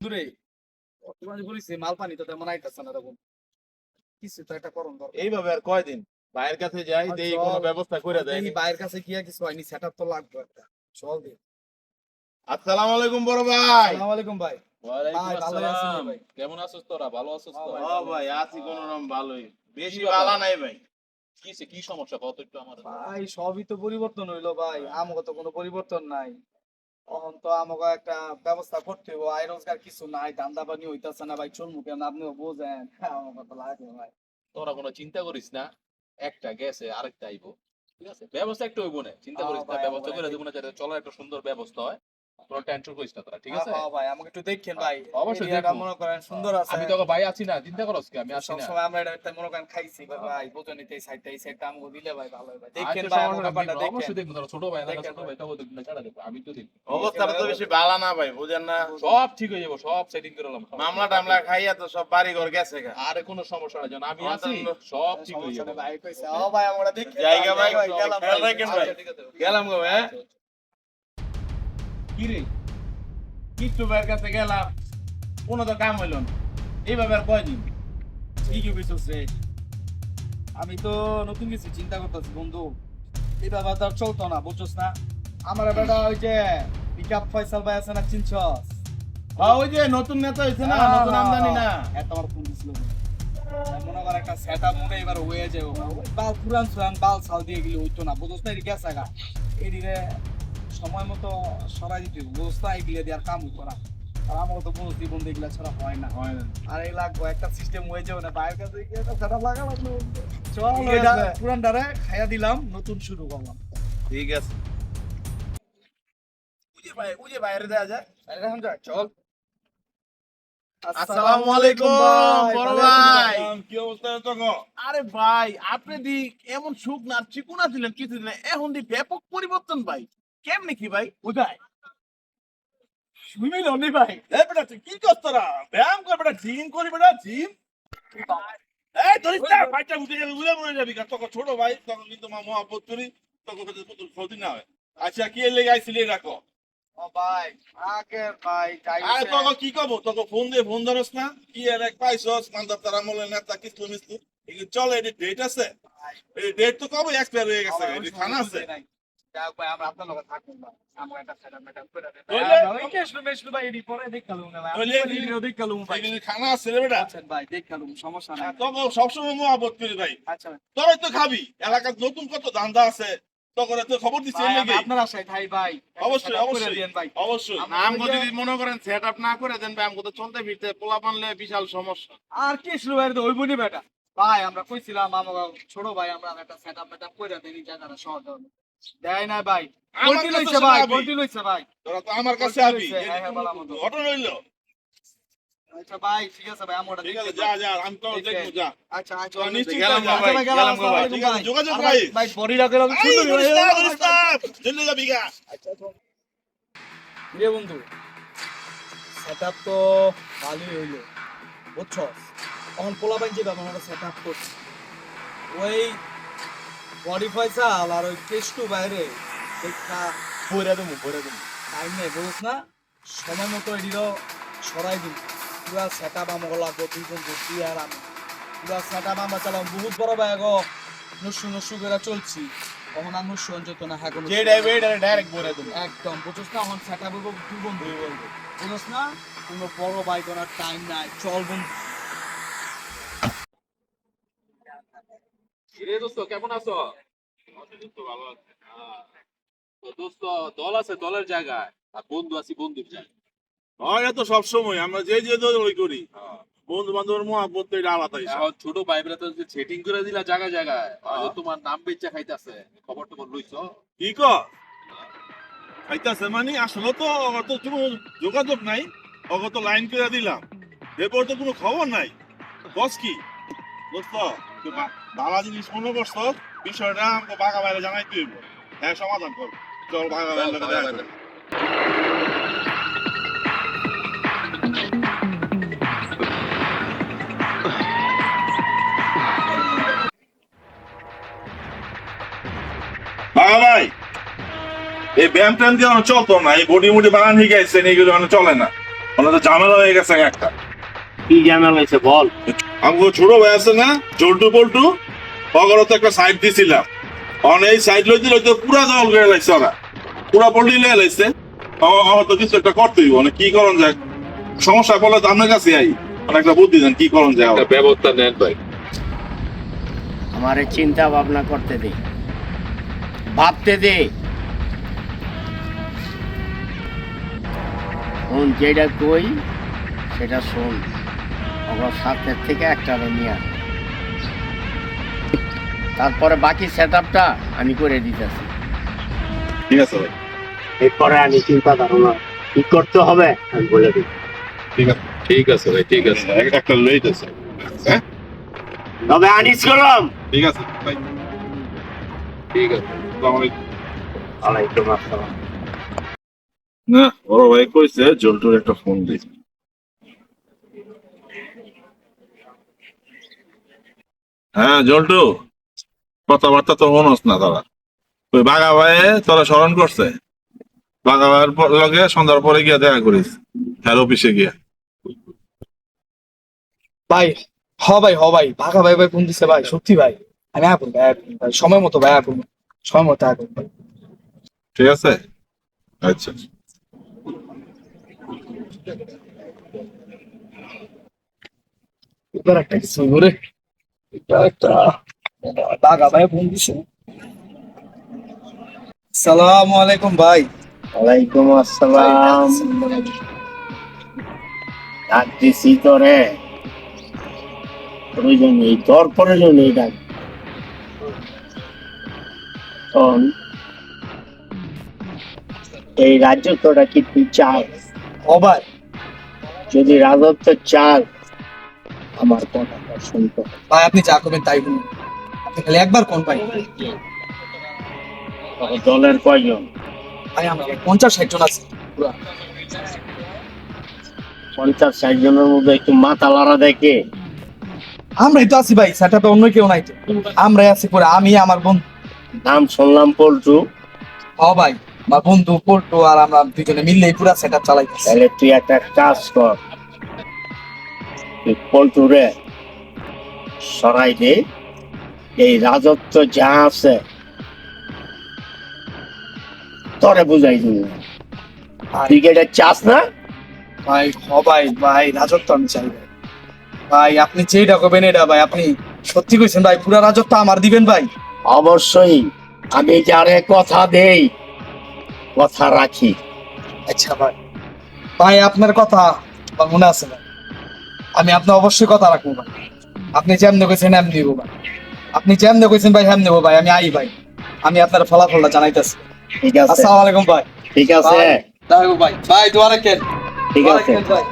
দূরে বর্তমানে বলিছে মাল পানি তো তেমন আইতাছে না তখন কিছু তো একটা করণ দরকার। এইভাবে আর কয়দিন ভাইয়ের কাছে যাই দেই কোনো ব্যবস্থা করে দেয় এই বাইরের কাছে গিয়া কিছু হয়নি সেটআপ তো লাগবে একটা চল দে। আসসালামু আলাইকুম বড় ভাই। আসসালামু আলাইকুম ভাই। ওয়ালাইকুম ভাই, ভালো আছেন আসসালাম। ভাই? কেমন আছিস তোরা? ভালো আছিস তো? ভাই, হ্যাঁ ভাই আছি কোন রকম ভালোই। বেশি কি ব্যাপার? ভালো নাই ভাই। কি সমস্যা কত একটু আমার? ভাই সবই তো পরিবর্তন হইলো ভাই, আমাকে তো কোনো পরিবর্তন নাই। এখন তো আমাকে একটা ব্যবস্থা করতে হইব, আয় রোজগার কিছু নাই, ধান্দা পানি হইতাছে না ভাই, চলমু কেন আপনিও বোঝেন। আমাকে তো লাগে ভাই। তোরা কোনো চিন্তা করিস না, একটা গেছে আরেকটা আইবো, ঠিক আছে? ব্যবস্থা একটু হইব না, চিন্তা করিস না, ভাই, ব্যবস্থা আমরা করে দেবো না, যাতে চলার একটা সুন্দর ব্যবস্থা হয়। কোনো টেনশন করিস না তোরা, ঠিক আছে? হ্যাঁ ভাই, আমাকে একটু দেখেন ভাই, অবশ্যই এরিয়াটা দেখবো। মনে করেন সুন্দর আছে। আমি তোকে ভাই আছি না, চিন্তা করস কি? আমি আছি না। সবসময় আমরা এটা মনে করেন খাইছি ভাই, বোঝেন এই সাইডটা আমাকে দিলে ভাই ভালো হয় ভাই। দেখেন আচ্ছা, ভাই, সমস্যা আমার নাই, ব্যাপারটা দেখবো, দেখেন। অবশ্যই দেখবো। তোরা ছোট ভাই, দেখেন ছোট ভাই, তাও দেখবো না, ছাড়া দেখবো, আমি তো দেখবো। অবস্থাটা তো বেশি ভালো না ভাই, বুঝেন না? সব ঠিক হয়ে যাবো, সব সেটিং করে এলাম। মামলা টামলা খাইয়া তো সব বাড়ি ঘর গেছে গা। আরে কোনো সমস্যা নাই, জান আমি আছি, অন্তত সব ঠিক হয়ে সমস্যা যাবে। নেই ভাই, কইছে ও ভাই আমরা দেখেন জায়গা ভাই, গেলাম খেয়াল রাখেন ভাই। আচ্ছা, ঠিক আছে। গেলাম গো ভাই। কি রে? কিচ্ছু ভাইয়ের কাছে গেলাম, কোনো তো কাম হইল না। এইভাবে আর কয়দিন? ঠিকই কইছস রে। আমি তো নতুন কিছু চিন্তা করতেছি বন্ধু, এই ব্যাপারটা আর চলতো না, বুঝছস না? আমার বেটা ওই যে পিকআপ ফয়সাল ভাই আছে না, চিনছস? হ্যাঁ ওই যে নতুন নেতা হইছে না, নতুন আমদানি না। এত আমার ফোন দিছিল মনে কর একটা সেটআপ মনে এবার হয়ে যায়, বাল পুরান সুরান বাল ছাল দিয়ে গেলে হইতো না, বুঝছস না? এদিকে আছে গা, এদিকে সময় মতো সরাই দিতে বুঝছস না? এগুলো দিয়ে আর কাম করা, আর আমার তো বুঝছি বন্ধু এগুলো ছাড়া হয় না। হয় না। আর এই লাগবো একটা সিস্টেম হয়ে যাবে না, বাইরের কাছে গিয়ে একটা সেটআপ লাগা লাগলো। চল ঠিক ওইটা আছে। পুরান ডারে খাইয়া দিলাম, নতুন শুরু করলাম। ঠিক আছে। উজে বাইরে দেয়া যায়। আরে এখন যা, চল। আসসালামু আলাইকুম বড় ভাই। কি অবস্থা তো গো? আরে ভাই আপনি দি এমন সুখ না চিকুনা ছিলেন কিছুদিন এখন দি ব্যাপক পরিবর্তন ভাই। কেমনে কি ভাই? কোথায় শুনিল নি ভাই? এই বেটা তুই কি করছ তোরা? ব্যায়াম কর বেটা, জিম করি বেটা, জিম। এই ধরিস না, ভাইটা উঠে যাবে, উড়ে মরে যাবি। তোকে ছোট ভাই, তখন কিন্তু মা মহাব্বত করি, তোকে তোর ক্ষতি না হয়। আচ্ছা কি এর লেগে আইছিলি রাখো। ও ভাই, আগে ভাই আরে তোকে কি কব, তোকে ফোন দিয়ে ফোন ধরস না, কি এর এক পাইছস মান্দার তারা মলে নেতা কিস্তু মিস্তু এগুলো চলে, এটি ডেট আছে, এই ডেট তো কবে এক্সপায়ার হয়ে গেছে, এটি থানা আছে। যাক ভাই, আমরা আপনার লগে থাকবো না, আমরা একটা সেটআপ মেটআপ করে দেব। নইলে- ওই কেসলু মেসলু ভাই এডি পরে দেখালুম না ভাই, নইলে আমি ভিডিও দেখালুম ভাই। এগুলি থানা আছে রে বেটা। আচ্ছা ভাই, দেখালুম, সমস্যা নাই। তোকে সবসময় মহাব্বত করি ভাই, আচ্ছা তোরাই তো খাবি, এলাকার নতুন কত ধান্দা আছে, তোকে তো খবর দিচ্ছি ভাই, এর লেগেই। আপনার আশায় থাই ভাই, একটা অবশ্যই setup করে অবশ্যই দিয়েন ভাই। অবশ্যই। আমগো যদি মনে করেন সেটআপ না করে দেন ভাই আমগো তো চলতে ফিরতে পোলা পানলে বিশাল সমস্যা। আর কেসলু ভাই তো হইবনি বেটা ভাই, আমরা কইছিলাম আমার ছোট ভাই আমরা একটা সেটআপ মেটআপ করে দেই, জায়গাটা শহর দেয় না ভাই। আমার বলটি কাছে লইছে শোনা ভাই, আবি। বলটি লইছে ভাই। তোরা তো আমার কাছে বলতে আবি, হইছে, হ্যাঁ, হ্যাঁ, বলা মতো। ঘটনা হইলো। আচ্ছা ভাই, ঠিক আছে ভাই, আমরা ঠিক আছে, দেখতে যা পাই। যা, আমি তো ঠিক দেখবো, আছে। যা। আচ্ছা আচ্ছা, তো নিশ্চিত গেলাম যা। গো ভাই, আচ্ছা, গেলাম গো ভাই। ঠিক আছে, যোগাযোগ আর রাখিস। ভাই বডি রাখে আমি এই, সুন্দর ধরিস না, ধরিস না, জেলে যাবি গা। রে বন্ধু, সেটআপ তো ভালোই হইলো, বুঝছস? এখন পোলাপাইন যে ব্যাপারটা সেটআপ করছে, ওই বডি ফয়সাল আর ওই কেষ্টু বাইরে দেখা বইরা দেবো। টাইম নেই, বুঝছ না? সময় মতো এদিও সরাই দিন, পুরা সেটআপ আমাকে লাগবো, তুই বন্ধু তুই আর আমি, পুরা সেটআপ আমরা চালাম বহুত বড় ভাই গো, নসু করে চলছি, তখন আর নসু অঞ্চত না, হ্যাঁ কোনো যেটা বেটা ডাইরেক্ট বইরা দেবো। একদম, বুঝছ না? এখন সেটআপ বলবো তুই বন্ধু বলবো, বুঝছ না? কোনো বড় ভাই করার টাইম নাই, চল বন্ধু। রে দোস্ত, কেমন আছো? তো দোস্ত, দল আছে দলের জায়গায়, আর বন্ধু আছি বন্ধুর জায়গায়। হয় না তো সবসময়, আমরা যে যে দৌড়ি করি, বন্ধু বান্ধবের মহাব্বত তো এটা আলাদাই। এখন ছোট ভাই ব্রাতা তো সেটিং করে দিলা জায়গায় জায়গায়, হয়তো তোমার নাম বেচা খাইতাছে, খবর টবর লইছো? কি কর খাইতাছে মানে? আসলে তো আমার তো কোনো যোগাযোগ নাই, ওকে তো লাইন করে দিলাম, এরপর তো কোনো খবর নাই। বস কি দোস্ত, তুই ভালো জিনিস মনে করছ, বিষয়টা আমাকে বাঘা বাইরে জানাই তুই, হ্যাঁ সমাধান কর। চল বাঘা বাইরে দেখা করি। বাঘা ভাই, এই ব্যায়াম ট্যাম দিয়ে আমার চলতো না, এই বডি মুডি বানান হয়ে গেছে, এইগুলো মানে চলে না। ওনার তো ঝামেলা হয়ে গেছে একটা। কি ঝামেলা হয়েছে বল। আমাকে ছোট ভাই আছে না, জল্টু পল্টু, অগর তো একটা সাইড দিছিলাম। এই সাইড লইতে লইতে পুরা দল গেড়ে লাগছে, ওরা পুরা পল্টি লেগে লাগছে। আমার তো কিছু একটা করতেই, মানে কি করণ যায়, সমস্যা পড়লে তো আপনার কাছে আই, একটা বুদ্ধি দেন কি করণ যায়। একটা ব্যবস্থা নেন ভাই। আমারে চিন্তা ভাবনা করতে দে, ভাবতে দে। শোন, যেটা কই সেটা শোন। আমার সাথে থেকে একটা নিয়ে আয়। তারপরে বাকি সেট আপটা আমি করে দিতেছি। ঠিক আছে ভাই, এরপরে আমি চিন্তা ধারণা কি করতে হবে আমি বলে দিই। ঠিক আছে, ঠিক আছে ভাই, ঠিক আছে। একটা লেট আছে। হ্যাঁ তবে আনিস করলাম। ঠিক আছে ভাই, ঠিক আছে। আসসালামু আলাইকুম। ওয়ালাইকুম আসসালাম। না, বড় ভাই কইছে জল্টুর একটা ফোন দিই। হ্যাঁ জল্টু, কথাবার্তা তো মনোস না তারা। ওই বাঘা ভাইয়ে তোরা স্মরণ করছে, বাঘা ভাইয়ের লগে সন্ধ্যার পরে গিয়া দেখা করিস, হ্যাঁ অফিসে গিয়া। ভাই হ ভাই ভাগা ভাই ফোন দিছে ভাই, সত্যি ভাই। আমি আপন ভাই, ভাই সময় মতো ভাই আপন, সময় মতো আপন ভাই। ঠিক আছে, আচ্ছা। এবার একটা কিছু ঘুরে, এবার একটা ভাগা ভাই ফোন দিছে। সালামু আলাইকুম ভাই। ওয়ালাইকুম আসসালাম। ডাক দিছি তোরে, প্রয়োজন নেই তোর, প্রয়োজন নেই ডাক। শোন, এই রাজ্য তোরা কি তুই চাস? ও ভাই, যদি রাজত্ব চাস, আমার কথাটা শুনতে হবে। ভাই আপনি যা করবেন তাই বলুন, আপনি খালি একবার কোন ভাই। তোর দলের কয়জন? ভাই আমরা 50-60 জন আছে পুরা। 50-60 জনের মধ্যে একটু মাথা লড়া দেখে। আমরাই তো আছি ভাই, সেটাপে অন্য কেউ নাই তো, আমরাই আছি পুরা, আমি আমার বন্ধু। নাম শুনলাম পল্টু। হ ভাই, আমার বন্ধু পল্টু আর আমরা দুজনে মিললেই পুরা সেটআপ চালাইতেছি। তাহলে তুই একটা কাজ কর, তুই পল্টু রে সরাই দে, এই রাজত্ব যা আছে তোরে বুঝাই দিন। তুই কি এটা চাস না? ভাই হ ভাই, ভাই রাজত্ব আমি চাই ভাই। ভাই আপনি যেটা করবেন এটা ভাই, আপনি সত্যি কইছেন ভাই, পুরা রাজত্ব আমার দিবেন ভাই। অবশ্যই, আমি যারে কথা দেই কথা রাখি। আচ্ছা ভাই, ভাই আপনার কথা আমার মনে আছে ভাই, আমি আপনার অবশ্যই কথা রাখবো ভাই। আপনি যেমন কইছেন এমনি নেবো ভাই, আপনি যেমন কইছেন ভাই হেম নেবো ভাই। আমি আই ভাই, আমি আপনার ফলাফলটা জানাইতেছি। ঠিক আছে, আসসালামু আলাইকুম ভাই। ঠিক আছে, ভাই ভাই, ভাই দোয়া রাখেন। ঠিক দোয়া আছে। রাখেন ভাই।